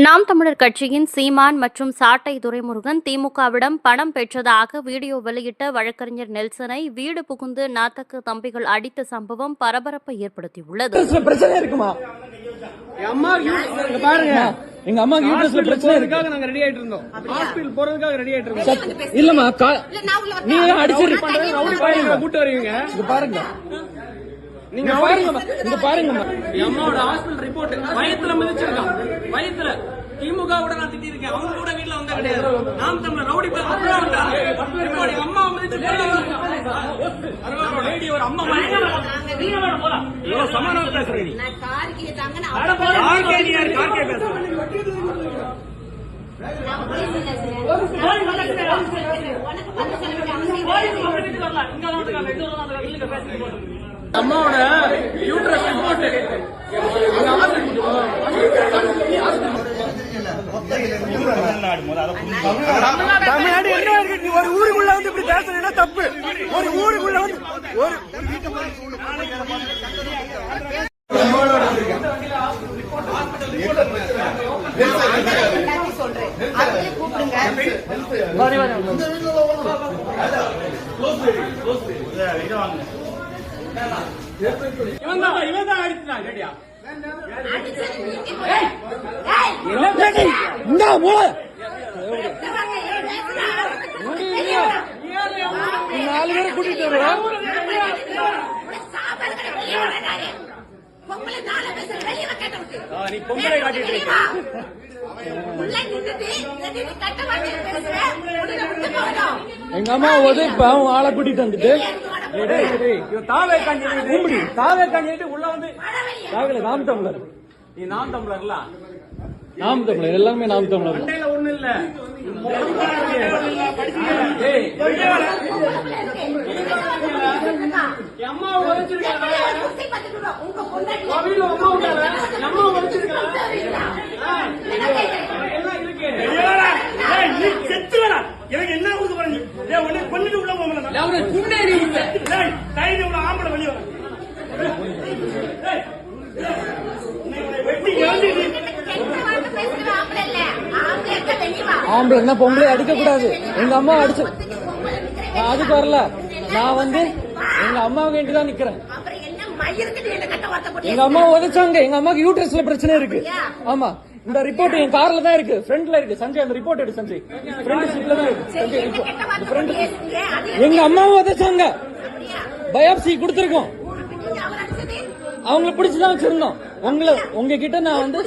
நாம் தமிழர் கட்சியின் சீமான் மற்றும் சாட்டை துரைமுருகன் திமுகவிடம் பணம் பெற்றதாக வீடியோ வெளியிட்ட வழக்கறிஞர் நெல்சனை வீடு புகுந்து நாத்தக்கு தம்பிகள் அடித்த சம்பவம் பரபரப்பை ஏற்படுத்தியுள்ளது. பிரச்சனை இருக்குமா? எங்க அம்மா யூட்ரஸ்ல பிரச்சனை இருக்காக நாங்க ரெடி ஆயிட்டு இருந்தோம். ஹாஸ்பிடல் போறதுக்காக ரெடி ஆயிட்டு இருக்கோம். இல்லமா நீங்க அடிச்சிட்டு ரவுடி பையங்க கூட்டி வருவீங்க. இங்க பாருங்க, நீங்க பாருங்க, இங்க பாருங்க. அம்மாவோட ஹாஸ்பிடல் ரிப்போர்ட் வயத்துல மிதிச்சிருக்கான். வயத்துல திமுக கூட நான் திட்டி இருக்கேன். அவங்க கூட வீட்டுல வந்தா கிடையாது. நாம் தமிழர் ரவுடி அம்மா ஒரு அம்மா சமாதான பேசுறேன். அம்மாவோட யூட்ரஸ் ரிப்போர்ட் தமிழ்நாடு என்ன இருக்கு? ஒரு ஊருக்குள்ள வந்து இப்படி பேசுறீங்கன்னா தப்பு. ஒரு ஊருக்குள்ள வந்து ஒரு இவன் தான் அடிச்சான். ரெடியா நாலு பேரை கூட்டிட்டு வருவோம். நீ பொங்கலை காட்டிட்டு இருக்க. எங்க அம்மா ஆளை கூட்டிட்டு வந்துட்டு தாவே கண்டிட்டு உள்ள வந்து நாம் தமிழர். நீ நாம் தமிழர்ல நாம் தமிழர் எல்லாமே நாம் தமிழர். ஒண்ணு இல்ல அம்மா உழைச்சிருக்காங்க. எனக்கு என்ன ஊது பண்ணி கொண்டுட்டு உள்ள போகல ஆம்பளை வெளியே ஆம்பளை என்ன பொம்பளை அடிக்க கூடாது. எங்க அம்மா அடிச்சு அதுக்கு வரல. நான் வந்து எங்க அம்மாவுக்கு வேண்டிதான் நிக்கிறேன். எங்க அம்மா உதைச்சாங்க. எங்க அம்மாவுக்கு யூட்ரஸ்ல பிரச்சனை இருக்கு. ஆமா, இந்த ரிப்போர்ட் என் கார்ல தான் இருக்கு, ஃப்ரண்ட்ல இருக்கு. சஞ்சய் அந்த ரிப்போர்ட் எடு. சஞ்சய் ஃப்ரண்ட் சீட்ல தான் இருக்கு. சஞ்சய் எங்க அம்மாவை உதைச்சாங்க. பயாப்சி கொடுத்திருக்கோம். அவங்களை பிடிச்சுதான் வச்சிருந்தோம். உங்ககிட்ட நான் வந்து